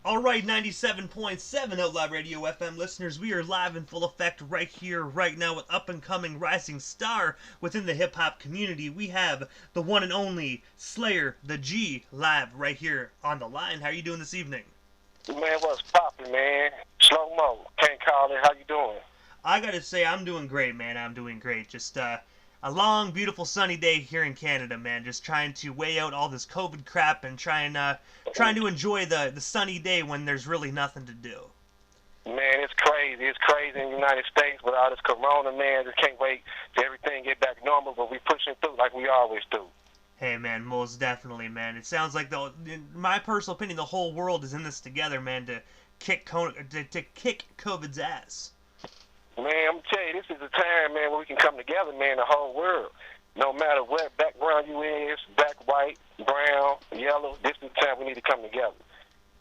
Alright, 97.7 Outlaw Radio FM listeners, we are live in full effect right here, right now with up-and-coming rising star within the hip-hop community. We have the one and only Slayer, the G, live right here on the line. How are you doing this evening? Man, what's poppin', man? Slow-mo. Can't call it. How you doing? I gotta say, I'm doing great, man. I'm doing great. Just, a long, beautiful, sunny day here in Canada, man. Just trying to weigh out all this COVID crap and trying to enjoy the sunny day when there's really nothing to do. Man, it's crazy. It's crazy in the United States with all this corona, man. Just can't wait till everything get back normal, but we pushing through like we always do. Hey, man, most definitely, man. It sounds like, in my personal opinion, the whole world is in this together, man, to kick COVID's ass. Man, I'm telling you, this is a time, man, where we can come together, man, the whole world. No matter what background you is, black, white, brown, yellow, this is the time we need to come together.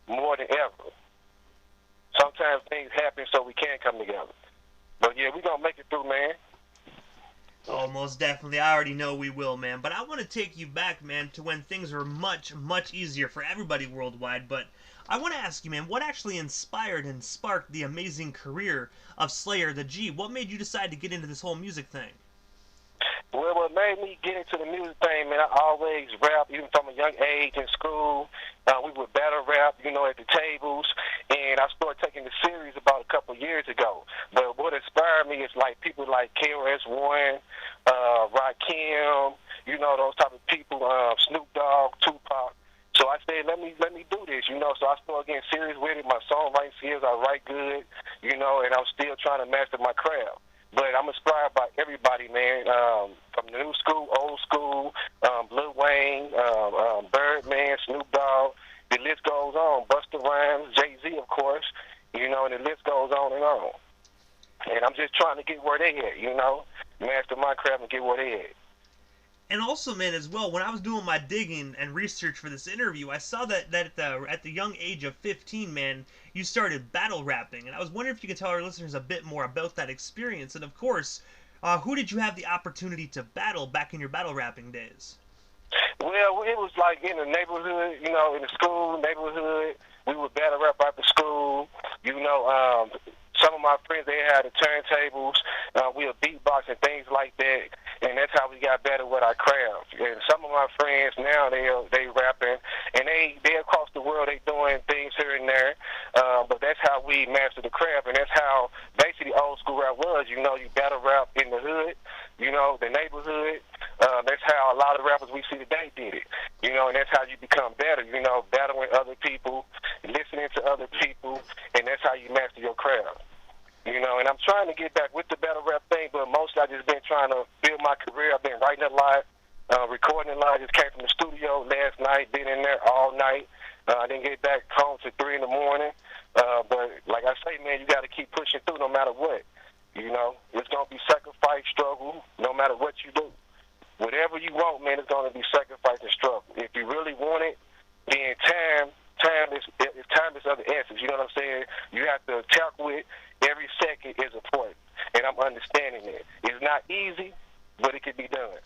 More than ever. Sometimes things happen so we can't come together. But, yeah, we're going to make it through, man. Oh, most definitely. I already know we will, man. But I want to take you back, man, to when things were much, much easier for everybody worldwide. But I want to ask you, man, what actually inspired and sparked the amazing career of Slayer, the G? What made you decide to get into this whole music thing? Well, what made me get into the music thing, man, I always rap, even from a young age in school. We would battle rap, you know, at the tables, and I started taking it serious about a couple of years ago. But what inspired me is, like, people like KOR-DB, Rakim, you know, those type of people, Snoop Dogg, Tupac. So I said, let me do this, you know. So I started getting serious with it. My songwriting skills, I write good, you know, and I'm still trying to master my craft. But I'm inspired by everybody, man, from the new school, old school, Lil Wayne, Birdman, Snoop Dogg. The list goes on. Busta Rhymes, Jay-Z, of course, you know, and the list goes on and on. And I'm just trying to get where they at, you know, master my craft and get where they at. And also, man, as well, when I was doing my digging and research for this interview, I saw that at the young age of 15, man, you started battle rapping. And I was wondering if you could tell our listeners a bit more about that experience. And, of course, who did you have the opportunity to battle back in your battle rapping days? Well, it was like in the neighborhood, you know, in the school, neighborhood. We would battle rap after school. You know, some of my friends, they had the turntables. We would beatbox and things like that. And that's how we got better with our craft. And some of my friends now, they rapping, and they across the world, they doing things here and there. But that's how we master the craft, and that's how basically old school rap was. You know, you battle rap in the hood, you know, the neighborhood. That's how a lot of rappers we see today did it. You know, and that's how you become better. You know, battling other people, listening to other people, and that's how you master your craft. You know, and I'm trying to get back with the battle rap thing, but mostly I've just been trying to build my career. I've been writing a lot, recording a lot. Just came from the studio last night, been in there all night. I didn't get back home till 3 in the morning. But like I say, man, you got to keep pushing through no matter what. You know, it's going to be sacrifice, struggle, no matter what you do. Whatever you want, man, it's going to be sacrifice and struggle. If you really want it, then time is of the essence. You know what I'm saying? You have to tackle it. Every second is important, and I'm understanding it. It's not easy, but it can be done.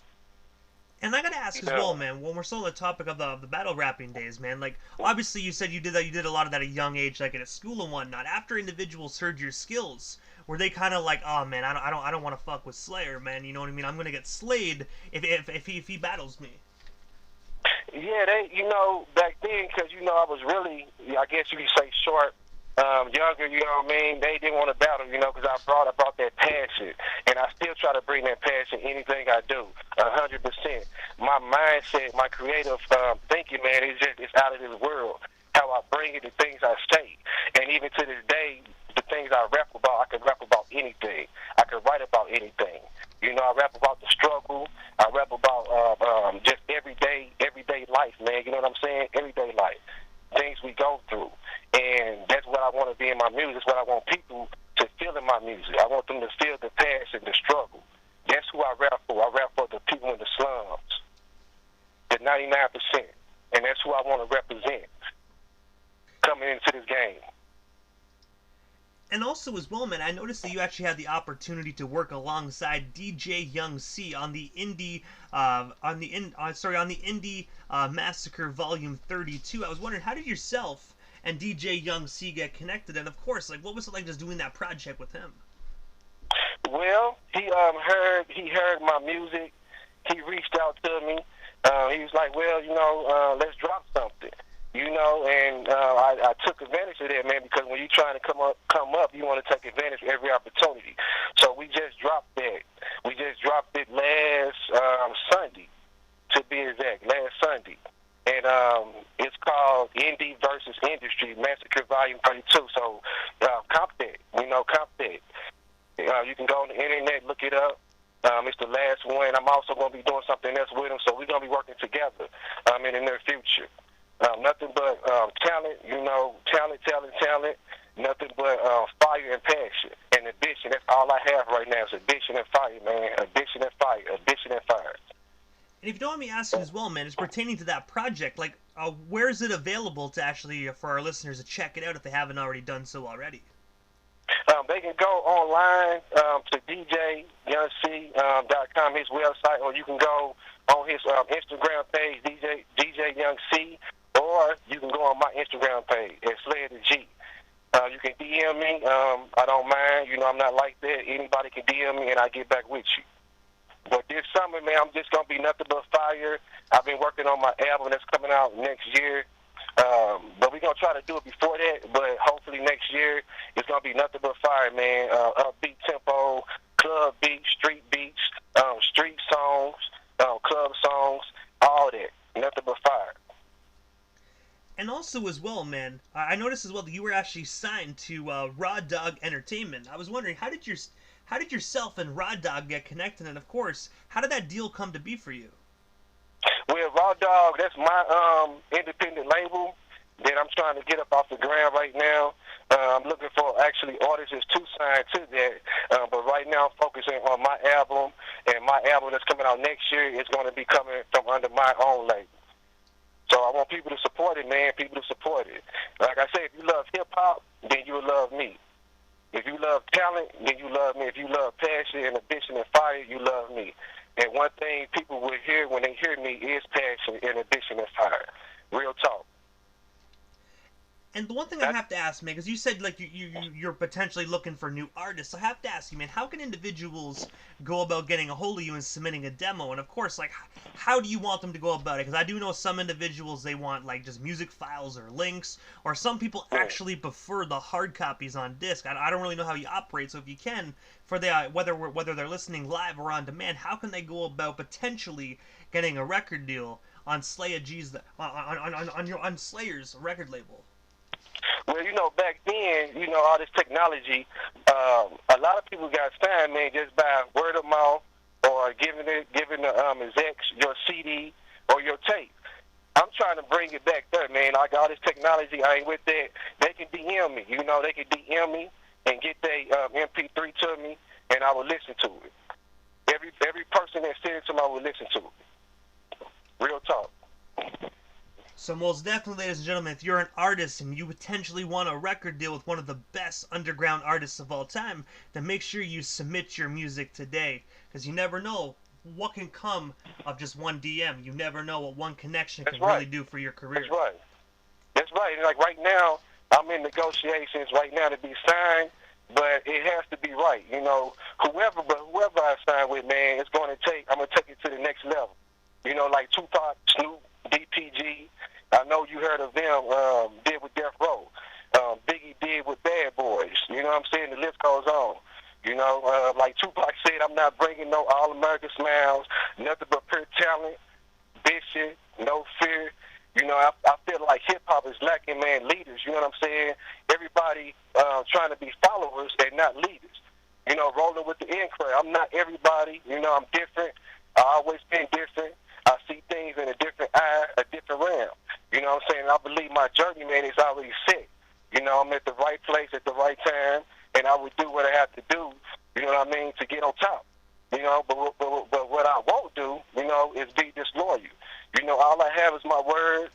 And I gotta ask as well, man, when we're still on the topic of the battle rapping days, man, like, obviously you said you did a lot of that at a young age, like at school and whatnot. After individuals heard your skills, were they kind of like, oh man, I don't want to fuck with Slayer, man, you know what I mean? I'm gonna get slayed if he battles me. Yeah, you know, back then, because, you know, I was really, I guess you could say short, younger, you know what I mean? They didn't want to battle, you know, because I brought that passion. And I still try to bring that passion anything I do, 100%. My mindset, my creative thinking, man, it's out of this world. How I bring it, the things I say. And even to this day, the things I rap about, I can rap about anything. I can write about anything. You know, I rap about the struggle. I rap about just everyday life, man. You know what I'm saying? Everyday life. Things we go through. And that's what I want to be in my music. That's what I want people to feel in my music. I want them to feel the passion, the struggle. That's who I rap for. I rap for the people in the slums, the 99%. And that's who I want to represent coming into this game. And also as well, man, I noticed that you actually had the opportunity to work alongside DJ Young C on the Indie Massacre Volume 32. I was wondering, how did yourself and DJ Young C get connected. And of course, like, what was it like just doing that project with him? Well, he heard my music. He reached out to me. He was like, well, let's drop something. And I took advantage of that, man, because when you're trying to come up, you want to take advantage of every opportunity. So we just dropped that. We just dropped it last Sunday, to be exact, last Sunday. And it's called Indie versus Industry Massacre Volume 32. So comp that, comp that. You can go on the internet, look it up. It's the last one. I'm also going to be doing something else with him, so we're going to be working together in the near future. Nothing but talent, talent. Nothing but fire and passion and ambition. That's all I have right now is ambition and fire, man. Ambition and fire. Ambition and fire. And if you don't mind me asking as well, man, it's pertaining to that project. Like, where is it available to actually, for our listeners to check it out if they haven't already done so already? They can go online to DJYoungC.com, his website, or you can go on his Instagram page, DJ Young C, or you can go on my Instagram page at Slayer the G. You can DM me. I don't mind. I'm not like that. Anybody can DM me, and I get back with you. But this summer, man, I'm just going to be nothing but fire. I've been working on my album that's coming out next year. But we're going to try to do it before that. But hopefully next year, it's going to be nothing but fire, man. Upbeat tempo, club beats, street beats, street songs, club songs, all that. Nothing but fire. And also as well, man, I noticed as well that you were actually signed to Raw Dog Entertainment. I was wondering, how did yourself and Raw Dog get connected? And of course, how did that deal come to be for you? Well, Raw Dog, that's my independent label that I'm trying to get up off the ground right now. I'm looking for actually artists to sign to that. But right now I'm focusing on my album, and my album that's coming out next year is going to be coming from under my own label. So I want people to support it, man, people to support it. Like I say, if you love hip-hop, then you will love me. If you love talent, then you love me. If you love passion and ambition and fire, you love me. And one thing people will hear when they hear me is passion and ambition and fire. Real talk. And the one thing I have to ask, man, because you said like you're potentially looking for new artists, I have to ask you, man, how can individuals go about getting a hold of you and submitting a demo? And of course, like, how do you want them to go about it? Because I do know some individuals, they want like just music files or links, or some people actually prefer the hard copies on disc. I don't really know how you operate, so if you can, for the whether they're listening live or on demand, how can they go about potentially getting a record deal on Slayer G's on Slayer's record label? Well, back then, all this technology, a lot of people got signed, man, just by word of mouth or giving the execs your CD or your tape. I'm trying to bring it back there, man. I got all this technology. I ain't with that. They can DM me. They can DM me and get their MP3 to me, and I will listen to it. Every person that sends it to me, I will listen to it. Real talk. So most definitely, ladies and gentlemen, if you're an artist and you potentially want a record deal with one of the best underground artists of all time, then make sure you submit your music today. Because you never know what can come of just one DM. You never know what one connection can really do for your career. That's right. That's right. And like right now, I'm in negotiations right now to be signed, but it has to be right. Whoever I sign with, man, I'm going to take it to the next level. Like Tupac, Snoop, DPG. I know you heard of them, did with Death Row. Biggie did with Bad Boys. You know what I'm saying? The list goes on. Like Tupac said, I'm not bringing no all-American smiles, nothing but pure talent, vision, no fear. I feel like hip-hop is lacking, man, leaders. You know what I'm saying? Everybody trying to be followers and not leaders. Rolling with the in crowd. I'm not everybody. I'm different. I always been different. I see things in a different eye, a different realm. You know what I'm saying? I believe my journey, man, is already set. I'm at the right place at the right time, and I would do what I have to do, to get on top. But what I won't do, is be disloyal. All I have is my word.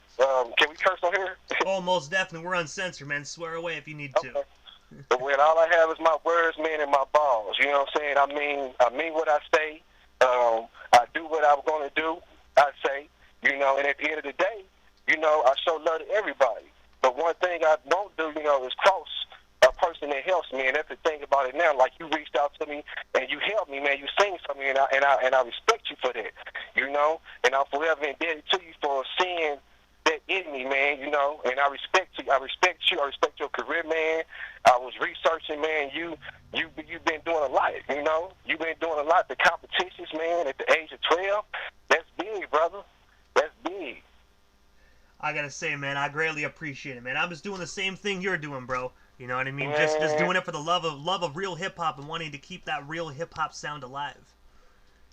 Can we curse on here? Oh, most definitely. We're uncensored, man. Swear away if you need to. Okay. But all I have is my words, man, and my balls. You know what I'm saying? I mean what I say. I do what I'm going to do, I say, and at the end of the day, I show love to everybody. But But one thing I won't do, is cross a person that helps me, and that's the thing about it now. Like, you reached out to me and you helped me, man. You sing for me, and I respect you for that, and I'm forever indebted to you for seeing that in me, man, and I respect you. I respect you. I respect your career, man. I was researching, man. You've been doing a lot, You've been doing a lot. The competitions, man, at the age of 12, that's big, brother. That's big. I gotta say, man, I greatly appreciate it, man. I'm just doing the same thing you're doing, bro. You know what I mean? Man. Just doing it for the love of real hip hop and wanting to keep that real hip hop sound alive.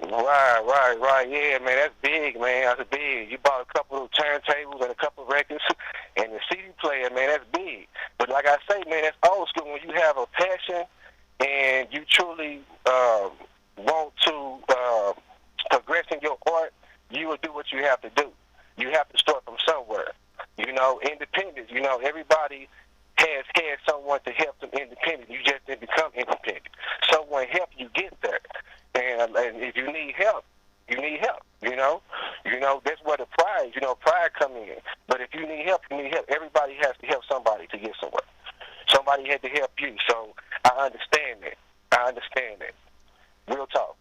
Right. Yeah, man, that's big, man. That's big. You bought a couple of turntables and a couple of records and the CD player, man. That's big. But like I say, man, that's old school. When you have a passion and you truly want to progress in your art, you will do what you have to do. You have to start from somewhere. Independence. Everybody has had someone to help them independent. You just didn't become independent. Someone helped you get there. And if you need help, you need help. That's where the pride come in. But if you need help, Everybody has to help somebody to get somewhere. Somebody had to help you. So I understand that. Real talk.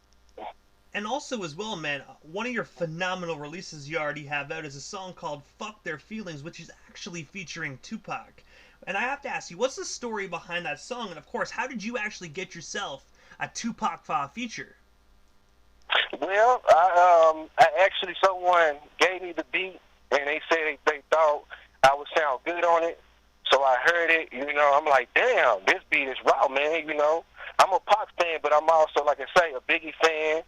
And also as well, man, one of your phenomenal releases you already have out is a song called Fuck Their Feelings, which is actually featuring Tupac. And I have to ask you, what's the story behind that song? And of course, how did you actually get yourself a Tupac feature? Well, actually, someone gave me the beat, and they said they thought I would sound good on it. So I heard it, I'm like, damn, this beat is raw, man, I'm a Pac fan, but I'm also, like I say, a Biggie fan.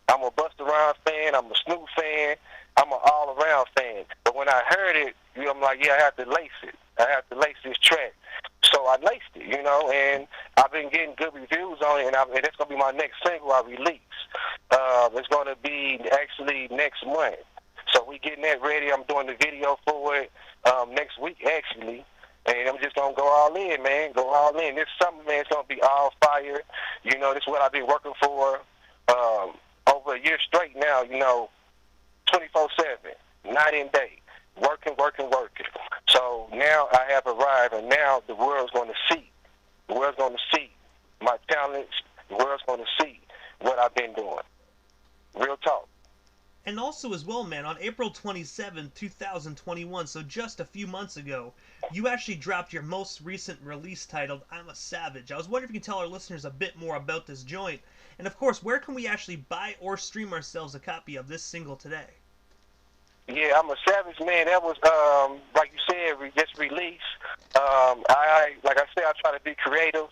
I'm a Busta Rhymes fan. I'm a Snoop fan. I'm an all-around fan. But when I heard it, I'm like, yeah, I have to lace it. I have to lace this track. So I laced it, and I've been getting good reviews on it, and that's going to be my next single I release. It's going to be actually next month. So we getting that ready. I'm doing the video for it next week, actually. And I'm just going to go all in, man. Go all in. This summer, man, it's going to be all fire. This is what I've been working for over a year straight now, 24/7, night and day. Working. So now I have arrived, and now the world's going to see. The world's going to see my talents. The world's going to see what I've been doing. Real talk. And also as well, man, on April 27, 2021, so just a few months ago, you actually dropped your most recent release titled I'm a Savage. I was wondering if you could tell our listeners a bit more about this joint. And of course, where can we actually buy or stream ourselves a copy of this single today? Yeah, I'm a Savage, man. That was, like you said, just released. Like I said, I try to be creative.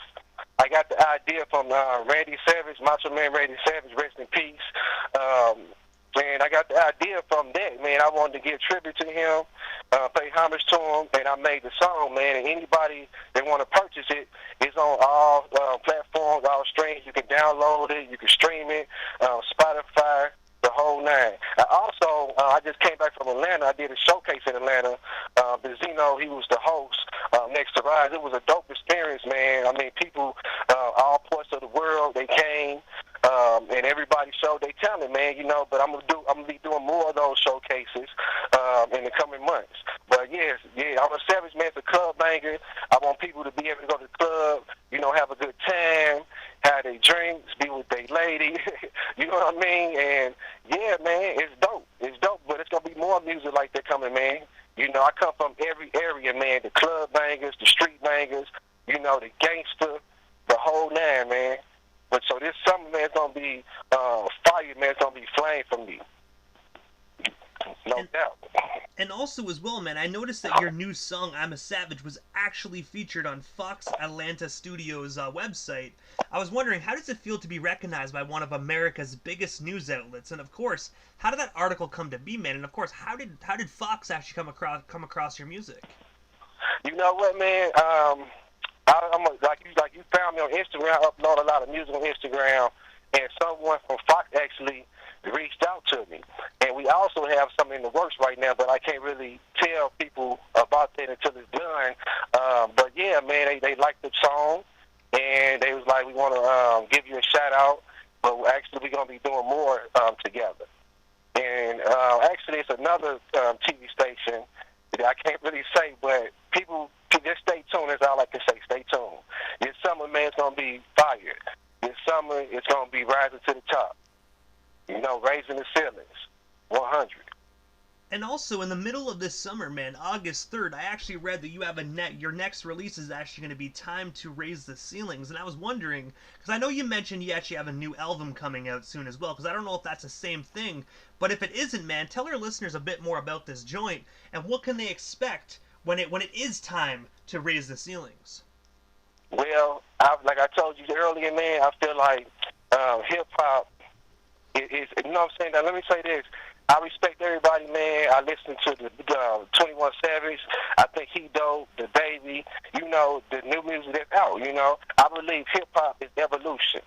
I got the idea from Randy Savage, Macho Man Randy Savage, rest in peace. And I got the idea from that, man. I wanted to give tribute to him, pay homage to him, and I made the song, man. And anybody that want to purchase it, it's on all platforms, all streams. You can download it, you can stream it, Spotify, the whole nine. I just came back from Atlanta. I did a showcase in Atlanta. Zeno, he was the host next to Rise. It was a dope experience, man. I mean, people, all parts of the world, they came. And everybody showed their talent, man, but I'm gonna be doing more of those showcases in the coming months. But yeah, I'm a Savage, man. It's a club banger. I want people to be able to go to the club, have a good time, have their drinks, be with their lady, you know what I mean? And yeah, man, it's dope. It's dope, but it's gonna be more music like that coming, man. I come from every area, man. The club bangers, the street bangers, the gangster, the whole nine, man. But so this summer, man, it's gonna be fire, man. It's gonna be flame for me, no doubt. And also as well, man, I noticed that your new song "I'm a Savage" was actually featured on Fox Atlanta Studios' website. I was wondering, how does it feel to be recognized by one of America's biggest news outlets? And of course, how did that article come to be, man? And of course, how did Fox actually come across your music? You know what, man? Like you found me on Instagram. I upload a lot of music on Instagram, and someone from Fox actually reached out to me. And we also have something in the works right now, but I can't really tell people about that until it's done. But yeah, man, they liked the song, and they was like, we want to give you a shout out, but actually we're gonna be doing more together. And actually, it's another TV station that I can't really say, but people raising the ceilings, 100. And also, in the middle of this summer, man, August 3rd, I actually read that you have your next release is actually going to be Time to Raise the Ceilings. And I was wondering, because I know you mentioned you actually have a new album coming out soon as well, because I don't know if that's the same thing. But if it isn't, man, tell our listeners a bit more about this joint, and what can they expect when it is time to raise the ceilings? Well, like I told you earlier, man, I feel like hip-hop is, you know what I'm saying? Now, let me say this. I respect everybody, man. I listen to the 21 Savage. I think he dope, the baby, you know, the new music that's out, you know. I believe hip-hop is evolution.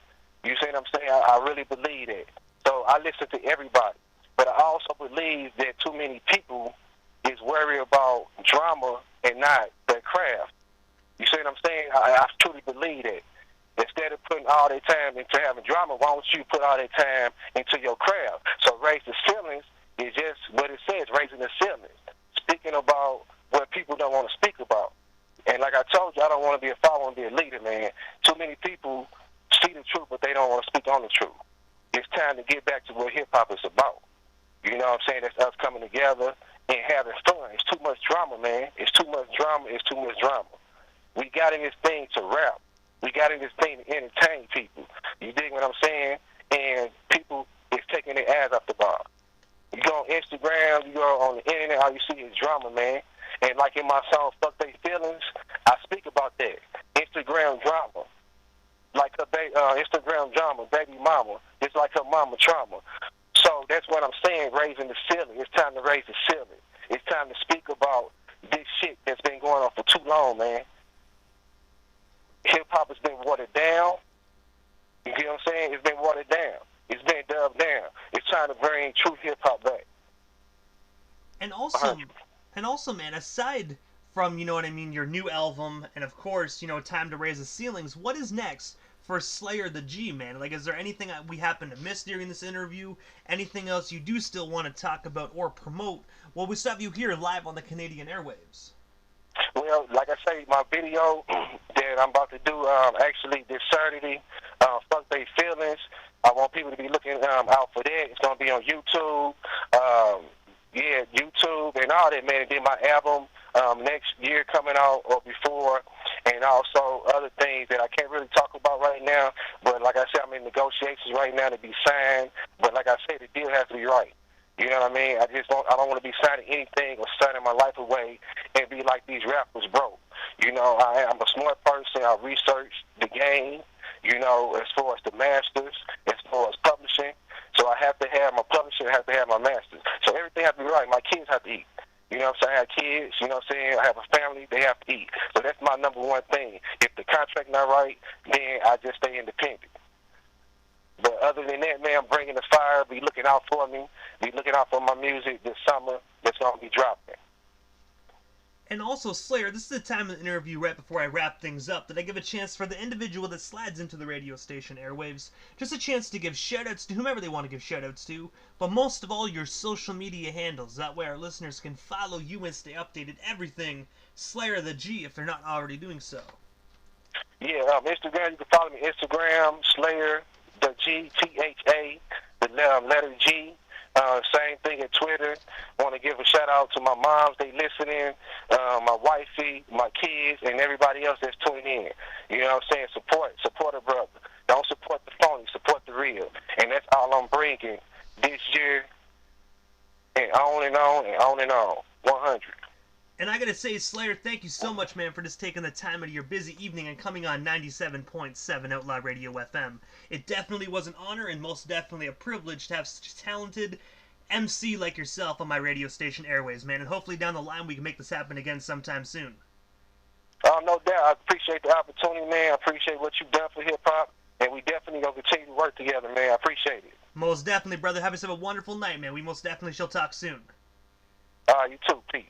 You see what I'm saying? I really believe that. So I listen to everybody. But I also believe that too many people is worried about drama and not their craft. You see what I'm saying? I truly believe that. Instead of putting all their time into having drama, why don't you put all their time into your craft? So raise the ceilings is just what it says, raising the ceilings. Speaking about what people don't want to speak about. And like I told you, I don't want to be a follower, I want to be a leader, man. Too many people see the truth, but they don't want to speak on the truth. It's time to get back to what hip-hop is about. You know what I'm saying? That's us coming together and having fun. It's too much drama, man. It's too much drama. It's too much drama. We got in this thing to rap. We got in this thing to entertain people. You dig what I'm saying? And people is taking their ass off the bar. You go on Instagram, you go on the internet, all you see is drama, man. And like in my song, Fuck They Feelings, I speak about that. Instagram drama. Like her Instagram drama, baby mama. It's like her mama trauma. So that's what I'm saying, raising the ceiling. It's time to raise the ceiling. It's time to speak about this shit that's been going on for too long, man. Hip-hop has been watered down. You get what I'm saying? It's been watered down. It's been dubbed down. It's time to bring true hip-hop back. And also, man, aside from, you know what I mean, your new album, and of course, you know, Time to Raise the Ceilings, what is next for Slayer the G, man? Like, is there anything we happen to miss during this interview? Anything else you do still want to talk about or promote? Well, we still have you here live on the Canadian airwaves. Well, like I say, my video that I'm about to do actually this Saturday, Fuck They Feelings. I want people to be looking out for that. It's going to be on YouTube. YouTube and all that, man. And then my album next year coming out or before, and also other things that I can't really talk about right now. But like I said, I'm in negotiations right now to be signed. But like I said, the deal has to be right. You know what I mean? I don't want to be signing anything or signing my life away and be like these rappers broke. You know, I'm a smart person. I research the game, you know, as far as the masters, as far as publishing. So I have to have my publishing, I have to have my masters. So everything has to be right. My kids have to eat. You know what I'm saying? I have kids, you know what I'm saying? I have a family, they have to eat. So that's my number one thing. If the contract not right, then I just stay independent. But other than that, man, I'm bringing the fire. Be looking out for me. Be looking out for my music this summer that's going to be dropping. And also, Slayer, this is the time of the interview right before I wrap things up that I give a chance for the individual that slides into the radio station airwaves, just a chance to give shoutouts to whomever they want to give shoutouts to, but most of all, your social media handles. That way our listeners can follow you and stay updated everything Slayer the G if they're not already doing so. Yeah, Instagram, you can follow me Instagram, Slayer the G, T-H-A, the letter G. Same thing at Twitter. Want to give a shout out to my moms, they listening, my wifey, my kids, and everybody else that's tuning in. You know what I'm saying? Support a brother. Don't support the phony, support the real. And that's all I'm bringing this year, and on and on and on and on. 100. And I gotta say, Slayer, thank you so much, man, for just taking the time out of your busy evening and coming on 97.7 Outlaw Radio FM. It definitely was an honor and most definitely a privilege to have such a talented MC like yourself on my radio station airways, man. And hopefully down the line we can make this happen again sometime soon. No doubt. I appreciate the opportunity, man. I appreciate what you've done for hip-hop, and we definitely going to continue to work together, man. I appreciate it. Most definitely, brother. Have yourself a wonderful night, man. We most definitely shall talk soon. You too. Peace.